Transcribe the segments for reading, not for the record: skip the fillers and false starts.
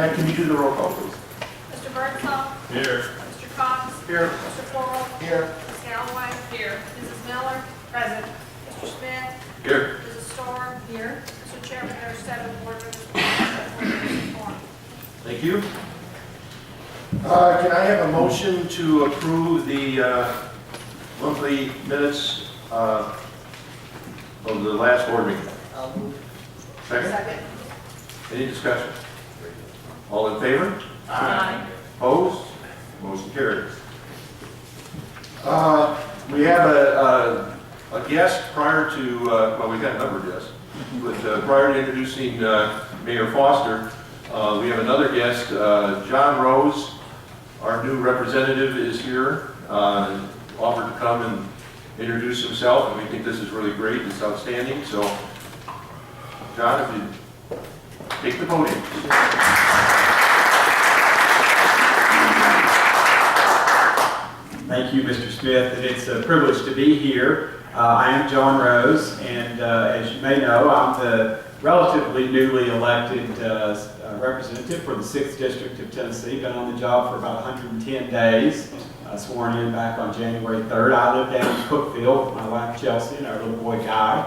Matt, can you do the roll call, please? Mr. Birdsall. Here. Mr. Cox. Here. Mr. Floral. Here. Ms. Galloway. Here. Mrs. Miller. Present. Mr. Smith. Here. Mrs. Storr. Here. Mr. Chairman, there are 7 board members present. Thank you. Can I have a motion to approve the monthly minutes of the last board meeting? I'll move. Second? Any discussion? All in favor? Aye. Opposed? Motion carries. We have a guest prior to, well, we've got a number of guests, but prior to introducing Mayor Foster, we have another guest, John Rose, our new representative, is here, offered to come and introduce himself, and we think this is really great, it's outstanding, so John, if you take the podium. Thank you, Mr. Smith, and it's a privilege to be here. I am John Rose, and as you may know, I'm the relatively newly elected representative for the 6th District of Tennessee. Been on the job for about 110 days, sworn in back on January 3rd. I live down in Cookeville with my wife Chelsea and our little boy Guy,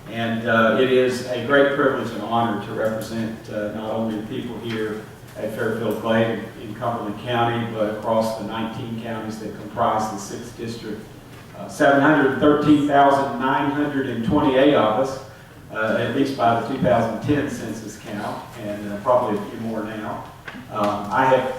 and it is a great privilege and honor to represent not only the people here at Fairfield Glade in Cumberland County, but across the 19 counties that comprise the 6th District. 713,928 of us, at least by the 2010 census count, and probably a few more now. I have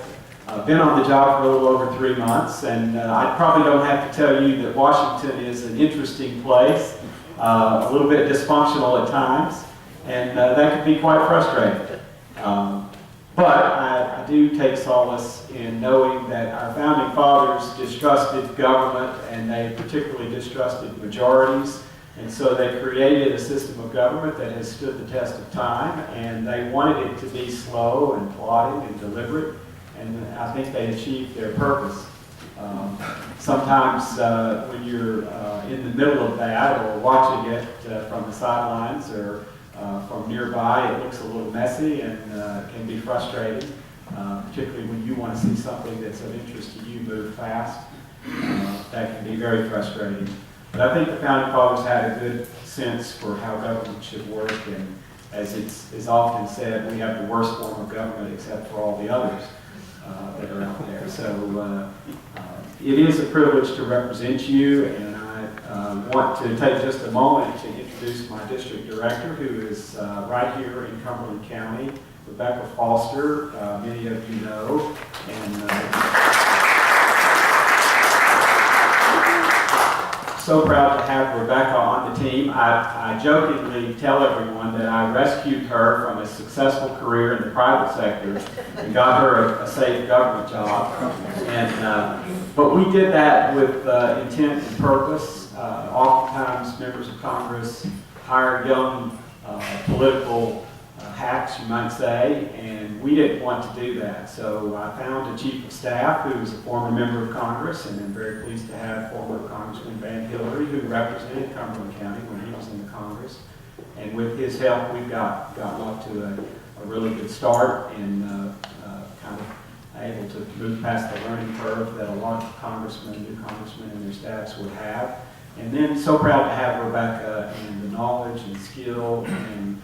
been on the job for a little over 3 months, and I probably don't have to tell you that Washington is an interesting place, a little bit dysfunctional at times, and that can be quite frustrating. But I do take solace in knowing that our founding fathers distrusted government, and they particularly distrusted majorities, and so they created a system of government that has stood the test of time, and they wanted it to be slow and plodding and deliberate, and I think they achieved their purpose. Sometimes when you're in the middle of that or watching it from the sidelines or from nearby, it looks a little messy and can be frustrating, particularly when you want to see something that's of interest to you move fast. That can be very frustrating. But I think the Founding Fathers had a good sense for how government should work, and as is often said, we have the worst form of government except for all the others that are out there. So it is a privilege to represent you, and I want to take just a moment to introduce my district director, who is right here in Cumberland County, Rebecca Foster. Many of you know, and so proud to have Rebecca on the team. I jokingly tell everyone that I rescued her from a successful career in the private sector and got her a safe government job. But we did that with intent and purpose. Oftentimes, members of Congress hire young political hacks, you might say, and we didn't want to do that. So I found a chief of staff who was a former member of Congress, and I'm very pleased to have former Congressman Van Hillary, who represented Cumberland County when he was in the Congress. And with his help, we've gotten off to a really good start and kind of able to move past the learning curve that a lot of congressmen, new congressmen and their staffs would have. And then so proud to have Rebecca and the knowledge and skill and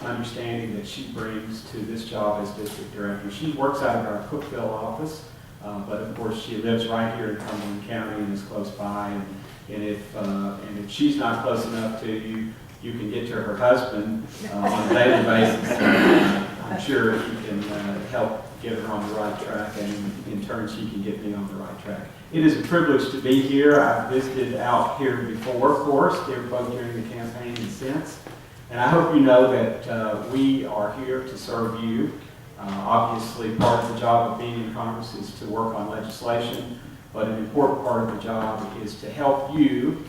understanding that she brings to this job as district director. She works out of our Cookeville office, but of course she lives right here in Cumberland County and is close by. And if she's not close enough to you, you can get to her husband on a daily basis. I'm sure he can help get her on the right track, and in turn she can get me on the right track. It is a privilege to be here. I've visited out here before, of course, both during the campaign and since. And I hope you know that we are here to serve you. Obviously, part of the job of being in Congress is to work on legislation, but an important part of the job is to help you,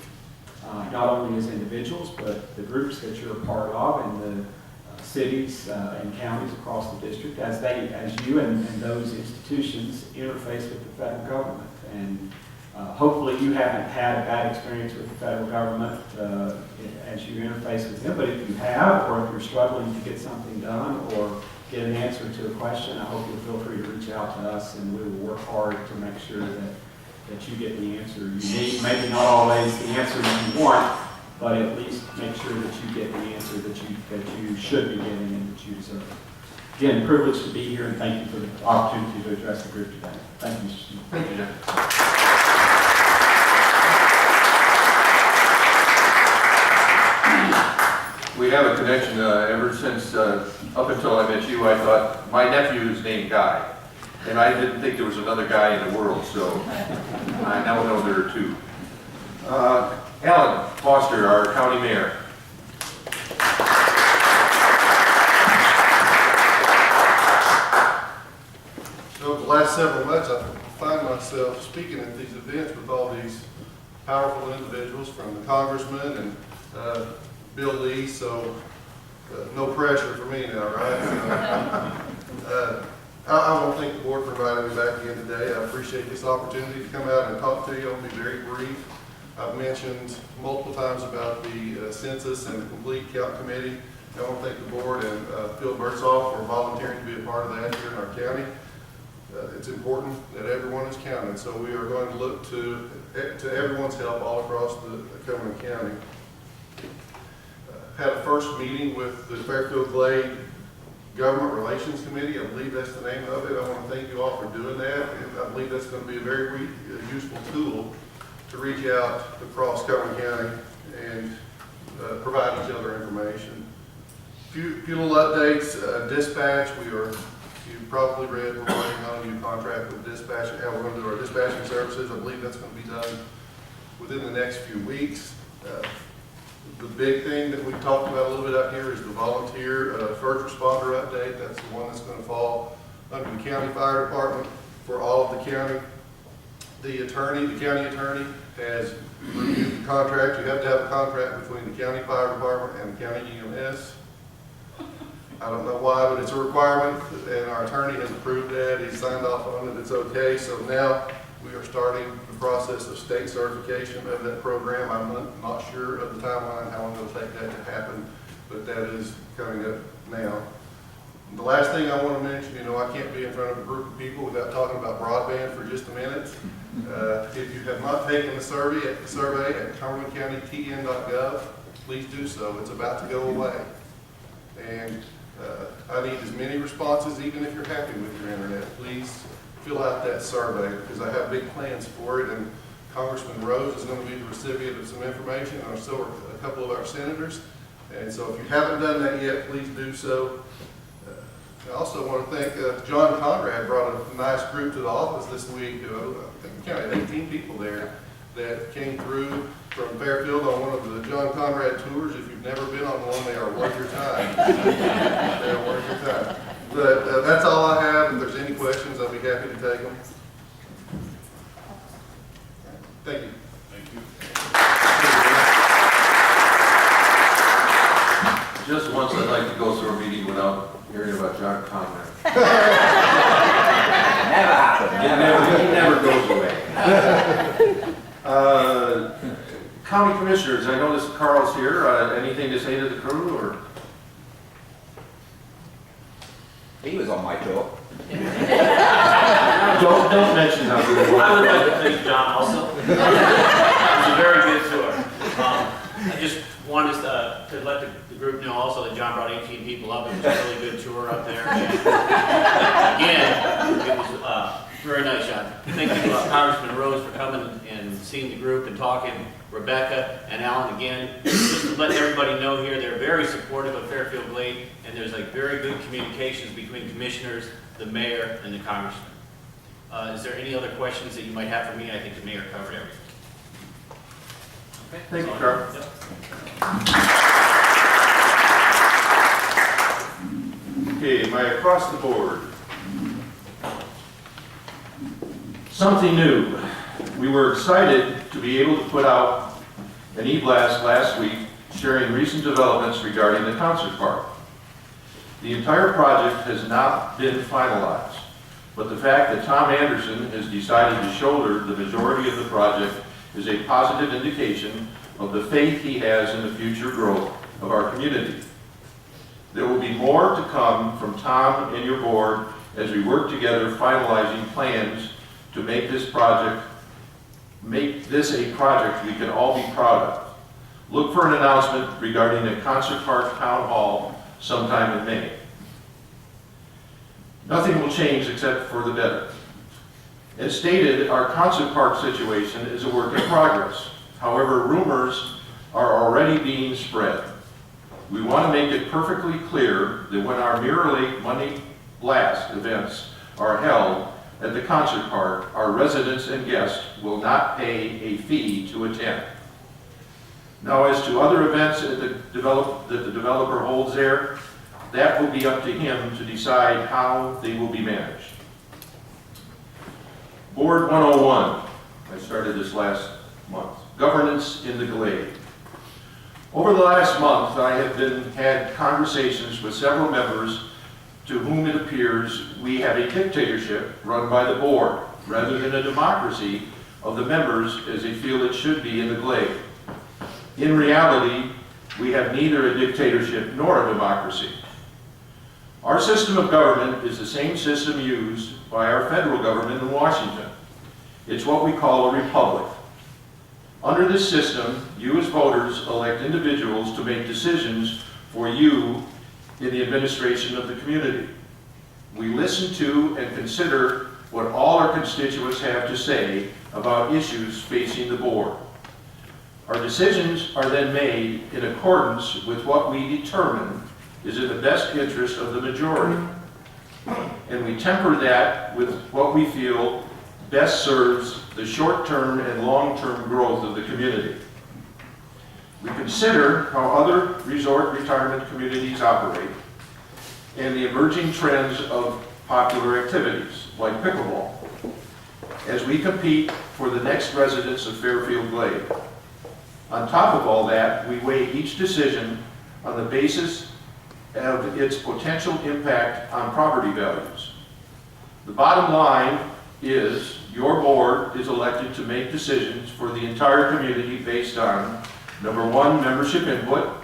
not only as individuals, but the groups that you're a part of and the cities and counties across the district as you and those institutions interface with the federal government. And hopefully you haven't had a bad experience with the federal government as you interface with them, but if you have, or if you're struggling to get something done, or get an answer to a question, I hope you'll feel free to reach out to us, and we will work hard to make sure that you get the answer you need. Maybe not always the answer that you want, but at least make sure that you get the answer that you should be getting and that you deserve. Again, privileged to be here, and thank you for the opportunity to address the group today. Thank you, Mr. Chief. Thank you, Jeff. We have a connection ever since, up until I met you, I thought, my nephew is named Guy. And I didn't think there was another guy in the world, so I now know there are two. Alan Foster, our county mayor. So the last several months, I find myself speaking at these events with all these powerful individuals, from the congressman and Bill Lee, so no pressure for me now, right? I want to thank the board for inviting me back again today. I appreciate this opportunity to come out and talk to you. I'll be very brief. I've mentioned multiple times about the census and the complete count committee. I want to thank the board and Phil Birdsall for volunteering to be a part of that here in our county. It's important that everyone is counted, so we are going to look to everyone's help all across the Cumberland County. Had a first meeting with the Fairfield Glade Government Relations Committee. I believe that's the name of it. I want to thank you all for doing that, and I believe that's going to be a very useful tool to reach out across Cumberland County and provide each other information. Few little updates. Dispatch, you've probably read, we're working on a new contract with dispatch and how we're going to do our dispatching services. I believe that's going to be done within the next few weeks. The big thing that we talked about a little bit out here is the volunteer first responder update. That's the one that's going to fall under the county fire department for all of the county. The county attorney has reviewed the contract. You have to have a contract between the county fire department and the county EMS. I don't know why, but it's a requirement, and our attorney has approved that. He's signed off on it. It's okay. So now we are starting the process of state certification of that program. I'm not sure of the timeline, how long it'll take that to happen, but that is coming up now. The last thing I want to mention, I can't be in front of a group of people without talking about broadband for just a minute. If you have not taken the survey at cumberlandcountytn.gov, please do so. It's about to go away. And I need as many responses, even if you're happy with your internet. Please fill out that survey, because I have big plans for it, and Congressman Rose is going to be the recipient of some information, and so are a couple of our senators. And so if you haven't done that yet, please do so. I also want to thank John Conrad brought a nice group to the office this week. I think we counted 18 people there that came through from Fairfield on one of the John Conrad tours. If you've never been on one, they are worth your time. They are worth your time. But that's all I have. If there's any questions, I'll be happy to take them. Thank you. Just once I'd like to go through a meeting without hearing about John Conrad. Never happened. He never goes away. County Commissioners, I noticed Carl's here. Anything to say to the crew, or? He was on my tour. Don't mention how good it was. I would like to thank John also. It was a very good tour. I just wanted to let the group know also that John brought 18 people up. It was a really good tour up there. And again, it was very nice, John. Thank you, Congressman Rose, for coming and seeing the group and talking. Rebecca and Alan, again, just to let everybody know here, they're very supportive of Fairfield Glade, and there's like very good communications between commissioners, the mayor, and the congressman. Is there any other questions that you might have for me? I think the mayor covered everything. Okay. Thank you, Carl. Yep. Okay, my across the board. Something new. We were excited to be able to put out an e-blast last week sharing recent developments regarding the concert park. The entire project has not been finalized, but the fact that Tom Anderson has decided to shoulder the majority of the project is a positive indication of the faith he has in the future growth of our community. There will be more to come from Tom and your board as we work together finalizing plans to make this a project we can all be proud of. Look for an announcement regarding the Concert Park Town Hall sometime in May. Nothing will change except for the better. As stated, our Concert Park situation is a work in progress. However, rumors are already being spread. We want to make it perfectly clear that when our Mirror Lake Money Blast events are held at the Concert Park, our residents and guests will not pay a fee to attend. Now, as to other events that the developer holds there, that will be up to him to decide how they will be managed. Board 101, I started this last month. Governance in the Glade. Over the last month, I have had conversations with several members to whom it appears we have a dictatorship run by the board, rather than a democracy of the members as they feel it should be in the Glade. In reality, we have neither a dictatorship nor a democracy. Our system of government is the same system used by our federal government in Washington. It's what we call a republic. Under this system, you as voters elect individuals to make decisions for you in the administration of the community. We listen to and consider what all our constituents have to say about issues facing the board. Our decisions are then made in accordance with what we determine is in the best interest of the majority. And we temper that with what we feel best serves the short-term and long-term growth of the community. We consider how other resort retirement communities operate and the emerging trends of popular activities like pickleball as we compete for the next residents of Fairfield Glade. On top of all that, we weigh each decision on the basis of its potential impact on property values. The bottom line is your board is elected to make decisions for the entire community based on, number one, membership input,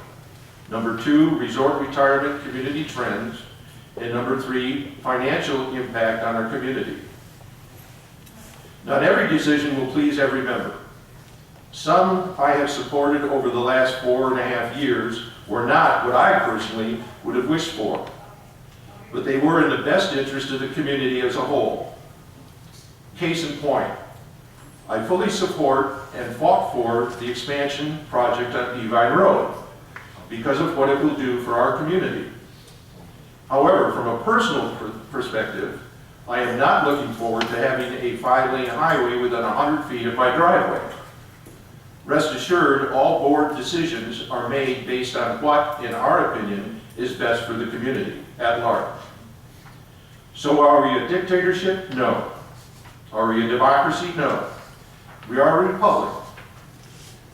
number two, resort retirement community trends, and number three, financial impact on our community. Not every decision will please every member. Some I have supported over the last 4.5 years were not what I personally would have wished for, but they were in the best interest of the community as a whole. Case in point, I fully support and fought for the expansion project on Devine Road because of what it will do for our community. However, from a personal perspective, I am not looking forward to having a 5-lane highway within 100 feet of my driveway. Rest assured, all board decisions are made based on what, in our opinion, is best for the community at large. So are we a dictatorship? No. Are we a democracy? No. We are a republic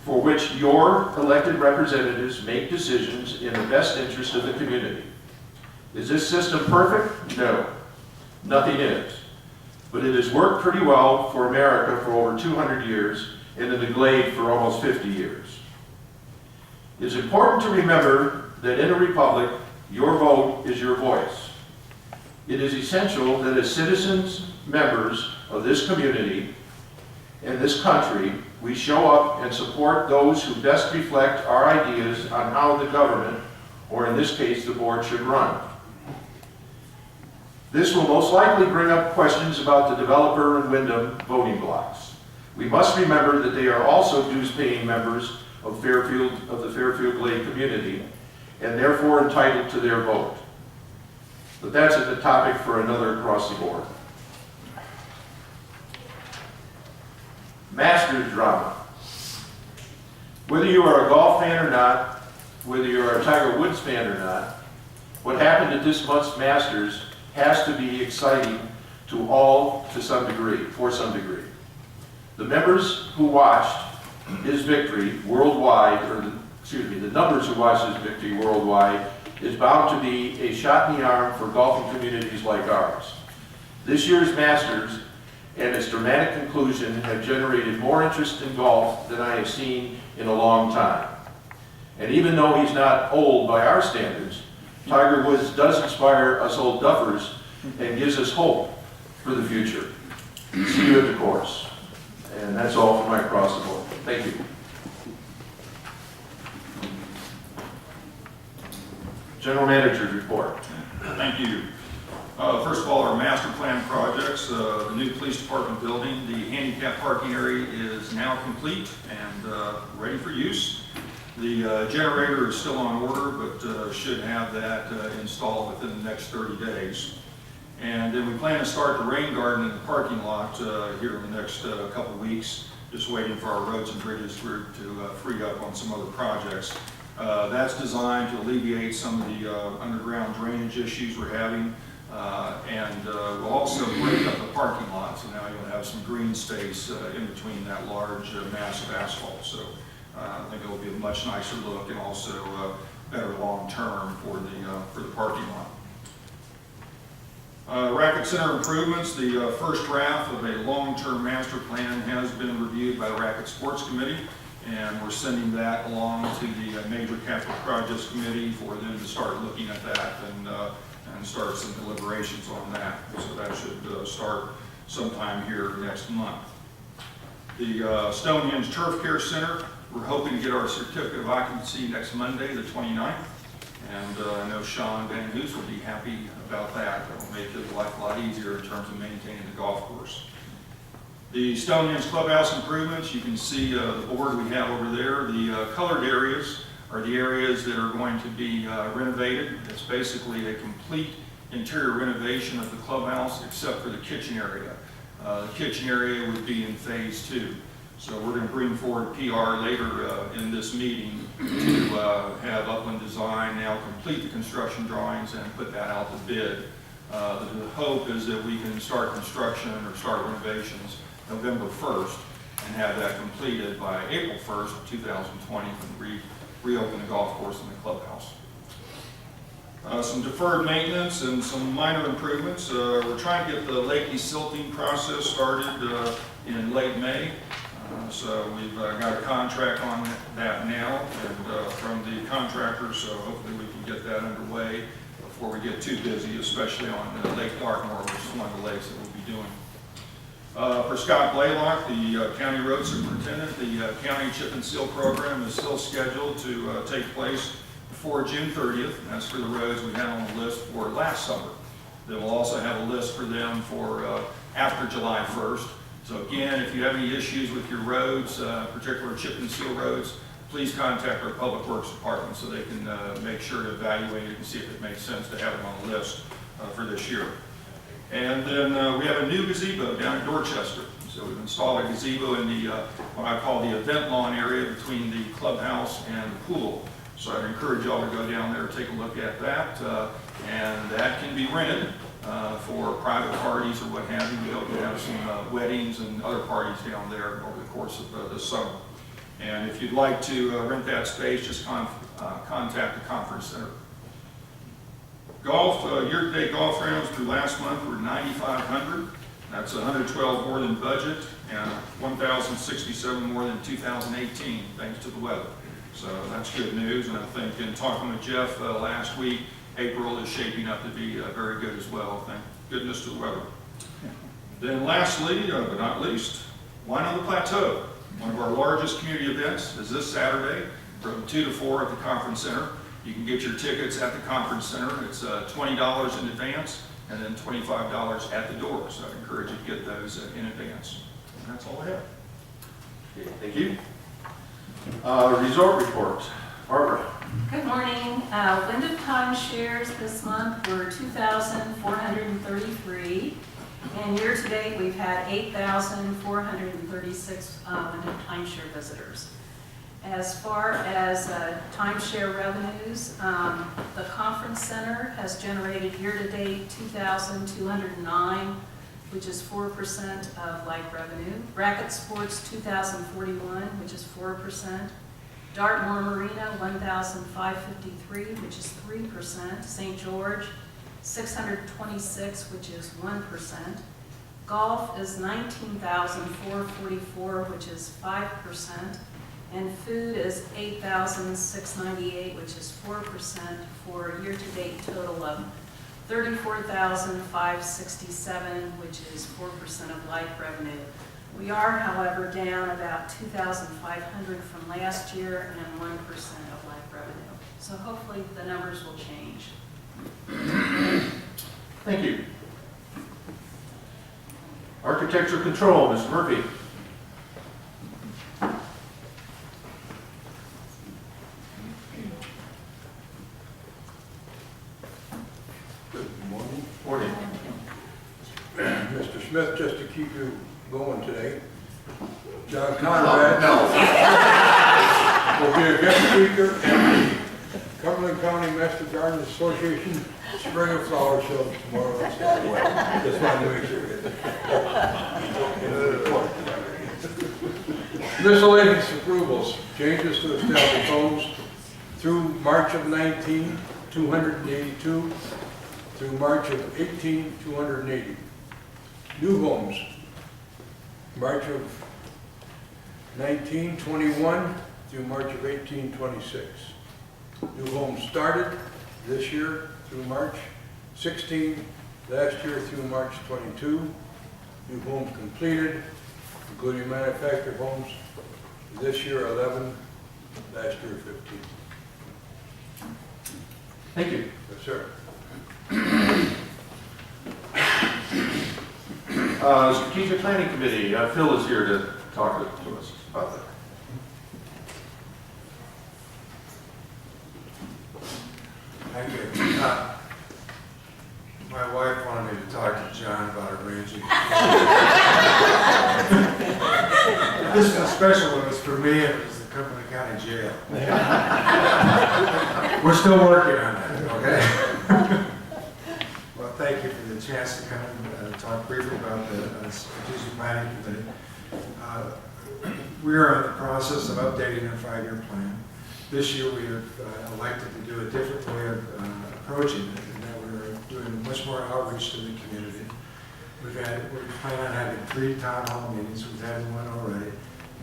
for which your elected representatives make decisions in the best interest of the community. Is this system perfect? No. Nothing is. But it has worked pretty well for America for over 200 years and in the Glade for almost 50 years. It's important to remember that in a republic, your vote is your voice. It is essential that as citizens, members of this community and this country, we show up and support those who best reflect our ideas on how the government, or in this case, the board, should run. This will most likely bring up questions about the developer and Wyndham voting blocks. We must remember that they are also dues-paying members of the Fairfield Glade community, and therefore entitled to their vote. But that's a topic for another across the board. Masters drama. Whether you are a golf fan or not, whether you are a Tiger Woods fan or not, what happened at this month's Masters has to be exciting to all to some degree, for some degree. The members who watched his victory worldwide, the numbers who watched his victory worldwide is bound to be a shot in the arm for golfing communities like ours. This year's Masters and its dramatic conclusion have generated more interest in golf than I have seen in a long time. And even though he's not old by our standards, Tiger Woods does inspire us old duffers and gives us hope for the future. See you at the course. And that's all for my cross the board. Thank you. General Manager's report. Thank you. First of all, our master plan projects, the new police department building, the handicap parking area is now complete and ready for use. The generator is still on order, but should have that installed within the next 30 days. And then we plan to start the rain garden in the parking lot here in the next couple of weeks, just waiting for our roads and bridges group to free up on some other projects. That's designed to alleviate some of the underground drainage issues we're having, and we'll also break up the parking lot, so now you'll have some green space in between that large mass of asphalt. So I think it'll be a much nicer look and also better long-term for the parking lot. Racket Center improvements, the first draft of a long-term master plan has been reviewed by the Racket Sports Committee, and we're sending that along to the Major Capital Projects Committee for them to start looking at that and start some deliberations on that. So that should start sometime here next month. The Stonehenge Turf Care Center, we're hoping to get our certificate of occupancy next Monday, the 29th. And I know Sean Van Hoos will be happy about that. That will make his life a lot easier in terms of maintaining the golf course. The Stonehenge Clubhouse improvements, you can see the board we have over there. The colored areas are the areas that are going to be renovated. It's basically a complete interior renovation of the clubhouse except for the kitchen area. The kitchen area would be in phase 2. So we're going to bring forward PR later in this meeting to have Upland Design now complete the construction drawings and put that out to bid. The hope is that we can start construction or start renovations November 1st and have that completed by April 1st, 2020, and reopen the golf course and the clubhouse. Some deferred maintenance and some minor improvements. We're trying to get the Lakey silting process started in late May. So we've got a contract on that now and from the contractor, so hopefully we can get that underway before we get too busy, especially on Lake Dartmoor, which is one of the lakes that we'll be doing. For Scott Blaylock, the county road superintendent, the county chip and seal program is still scheduled to take place before June 30th. And that's for the roads we had on the list for last summer. They will also have a list for them for after July 1st. So again, if you have any issues with your roads, particular chip and seal roads, please contact our Public Works Department so they can make sure to evaluate it and see if it makes sense to have it on the list for this year. And then we have a new gazebo down in Dorchester. So we've installed a gazebo in the what I call the event lawn area between the clubhouse and the pool. So I'd encourage y'all to go down there and take a look at that. And that can be rented for private parties or what have you. We hope to have some weddings and other parties down there over the course of the summer. And if you'd like to rent that space, just contact the conference center. Golf, year-to-date golf rounds through last month were 9,500. That's 112 more than budget and 1,067 more than 2018, thanks to the weather. So that's good news, and I think in talking with Jeff last week, April is shaping up to be very good as well, thank goodness to the weather. Then lastly, but not least, Wine on the Plateau. One of our largest community events is this Saturday from 2 to 4 at the Conference Center. You can get your tickets at the Conference Center. It's $20 in advance and then $25 at the door. So I encourage you to get those in advance. And that's all I have. Okay, thank you. Resort report. Barbara. Good morning. Wind of timeshares this month were 2,433. And year-to-date, we've had 8,436 wind of timeshare visitors. As far as timeshare revenues, the Conference Center has generated year-to-date 2,209, which is 4% of like revenue. Racket Sports 2,041, which is 4%. Dartmoor Marina 1,553, which is 3%. St. George 626, which is 1%. Golf is 19,444, which is 5%. And food is $8,698, which is 4%, for a year-to-date total of $34,567, which is 4% of life revenue. We are, however, down about $2,500 from last year and 1% of life revenue. So hopefully the numbers will change. Thank you. Architecture control, Ms. Murphy. Good morning. Morning. Mr. Smith, just to keep you going today, John Conrad will be a guest speaker at the Cumberland County Master Garden Association Spring of Flower Show tomorrow. Just wanted to make sure. Miscellaneous approvals, changes to established homes through March of 19, 282, through March of 18, 280. New homes, March of 1921 through March of 1826. New homes started this year through March 16, last year through March 22. New homes completed, including manufactured homes, this year 11, last year 15. Thank you. Yes, sir. Strategic Planning Committee, Phil is here to talk to us about that. Thank you. My wife wanted me to talk to John about arranging. This one special one was for me, it was the Cumberland County Jail. We're still working on that, okay? Well, thank you for the chance to come and talk briefly about the Strategic Planning Committee. We are in the process of updating our 5-year plan. This year we have elected to do a different way of approaching it, and that we're doing much more outreach to the community. We plan on having 3 town hall meetings. We've had one already,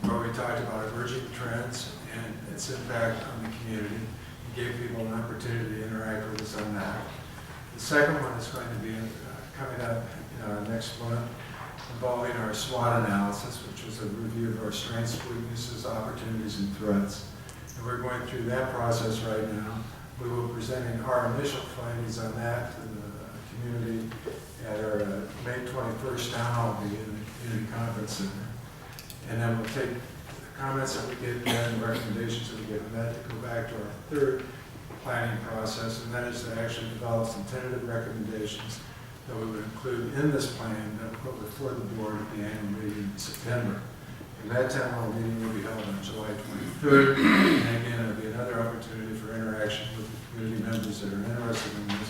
where we talked about emerging trends and its impact on the community, and gave people an opportunity to interact with us on that. The second one is going to be coming up next month, involving our SWOT analysis, which is a review of our strengths, weaknesses, opportunities, and threats. And we're going through that process right now. We will be presenting our initial findings on that to the community at our May 21st town hall meeting in the Community Conference Center. And then we'll take the comments that we get there and the recommendations that we get from that to go back to our 3rd planning process, and that is to actually develop some tentative recommendations that we would include in this plan that we'll put before the board at the annual meeting in September. And that town hall meeting will be held on July 23rd. And again, it'll be another opportunity for interaction with the community members that are interested in this.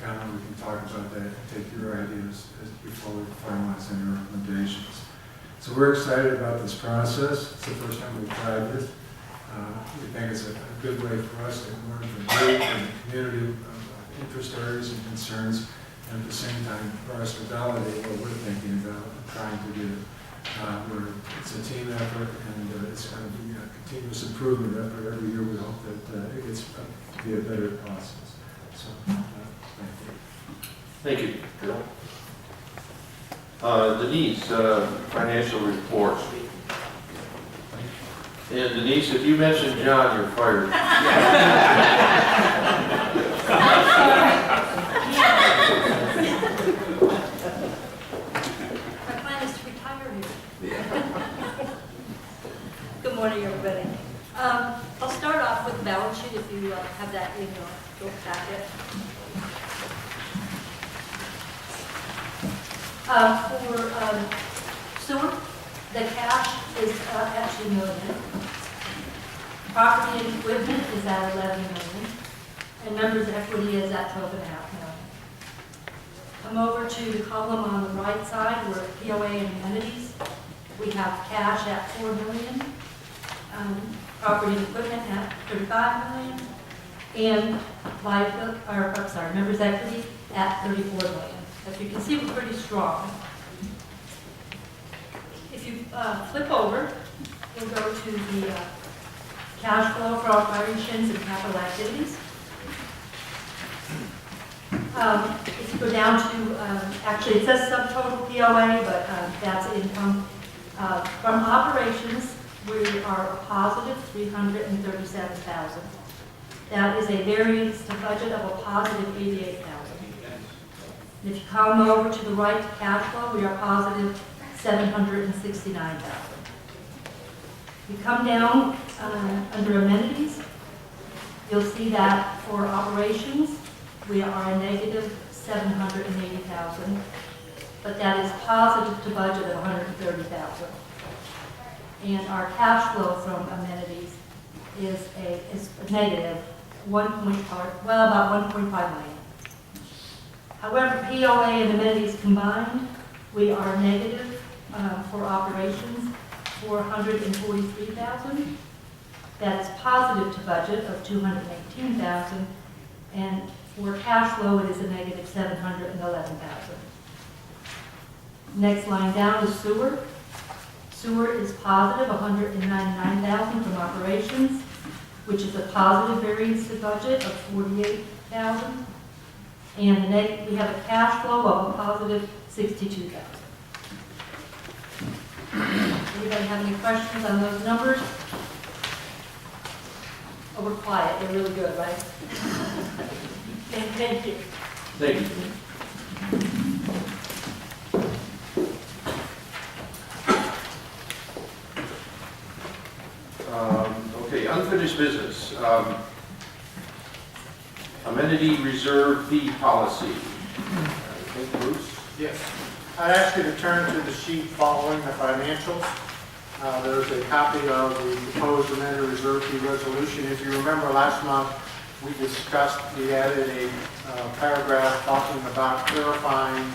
And we can talk about that and take your ideas before we finalize any recommendations. So we're excited about this process. It's the first time we've tried this. We think it's a good way for us to learn from you and the community of interest areas and concerns, and at the same time for us to validate what we're thinking about and trying to do. It's a team effort, and it's going to be a continuous improvement effort. Every year we hope that it gets to be a better process. So, thank you. Thank you, Phil. Denise, financial reports. And Denise, if you mention John, you're fired. My plan is to retire here. Good morning, everybody. I'll start off with the balance sheet if you have that in your packet. For sewer, the cash is at $2 million. Property and equipment is at $11 million. And members' equity is at $12.5 million. Come over to the column on the right side where POA and amenities. We have cash at $4 million. Property and equipment at $35 million. And members' equity at $34 million. As you can see, we're pretty strong. If you flip over, we'll go to the cash flow for operations and capital activities. If you go down to, actually it says subtotal POA, but that's income. From operations, we are a positive $337,000. That is a variance to budget of a positive $88,000. If you come over to the right to cash flow, we are positive $769,000. You come down under amenities, you'll see that for operations, we are a negative $780,000, but that is positive to budget of $130,000. And our cash flow from amenities is a negative about 1.5 million. However, POA and amenities combined, we are negative for operations, $443,000. That is positive to budget of $218,000, and for cash flow, it is a negative $711,000. Next line down is sewer. Sewer is positive $199,000 from operations, which is a positive variance to budget of $48,000. And we have a cash flow of a positive $62,000. Anybody have any questions on those numbers? Oh, we're quiet. They're really good, right? Thank you. Thank you. Okay, unfinished business. Amenity reserve fee policy. I think Bruce? Yes. I'd ask you to turn to the sheet following the financials. There's a copy of the proposed amenity reserve fee resolution. If you remember last month, we added a paragraph talking about clarifying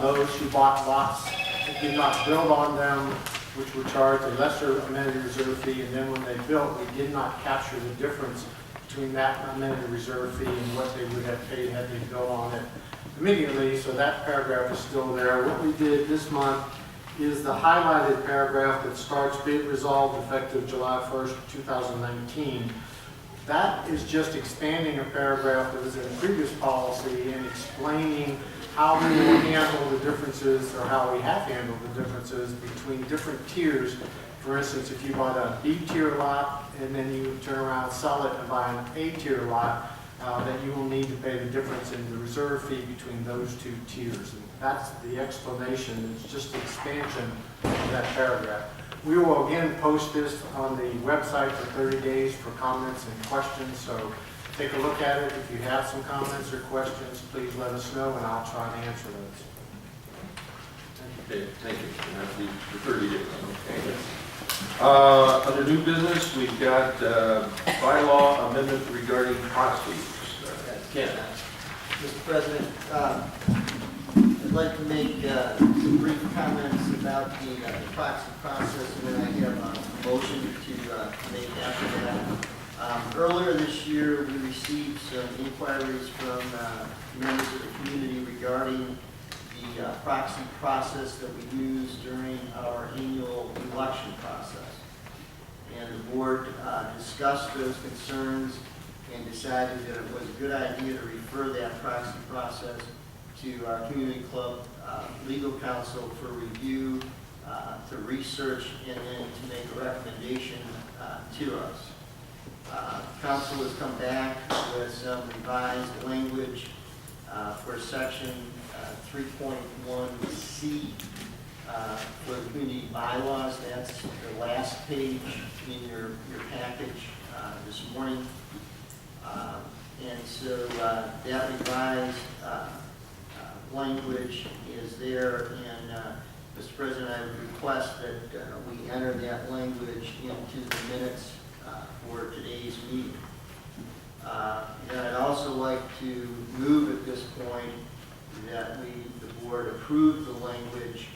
those who bought lots that did not build on them, which would charge a lesser amenity reserve fee, and then when they built, we did not capture the difference between that amenity reserve fee and what they would have paid had they built on it immediately, so that paragraph is still there. What we did this month is the highlighted paragraph that starts be it resolved effective July 1st, 2019. That is just expanding a paragraph that was in the previous policy and explaining how we will handle the differences, or how we have handled the differences between different tiers. For instance, if you bought a B tier lot and then you turn around and sell it and buy an A tier lot, then you will need to pay the difference in the reserve fee between those two tiers. And that's the explanation. It's just the expansion of that paragraph. We will again post this on the website for 30 days for comments and questions, so take a look at it. If you have some comments or questions, please let us know and I'll try to answer those. Okay, thank you. And that's the 30 days. Okay. Under new business, we've got bylaw amendment regarding proxies. Ken. Mr. President, I'd like to make some brief comments about the proxy process, and then I have a motion to make after that. Earlier this year, we received some inquiries from members of the community regarding the proxy process that we use during our annual election process. And the board discussed those concerns and decided that it was a good idea to refer that proxy process to our community club legal counsel for review, to research, and then to make a recommendation to us. Council has come back with some revised language for section 3.1C for the community bylaws. That's the last page in your package this morning. And so that revised language is there, and Mr. President, I would request that we enter that language into the minutes for today's meeting. And I'd also like to move at this point that the board approve the language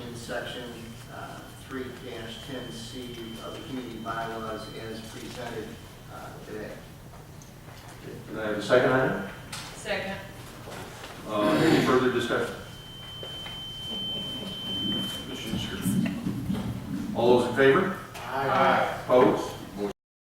in section 3-10C of the community bylaws as presented today. Can I have a second on it? Second. Any further discussion? All those in favor? Aye. Opposed?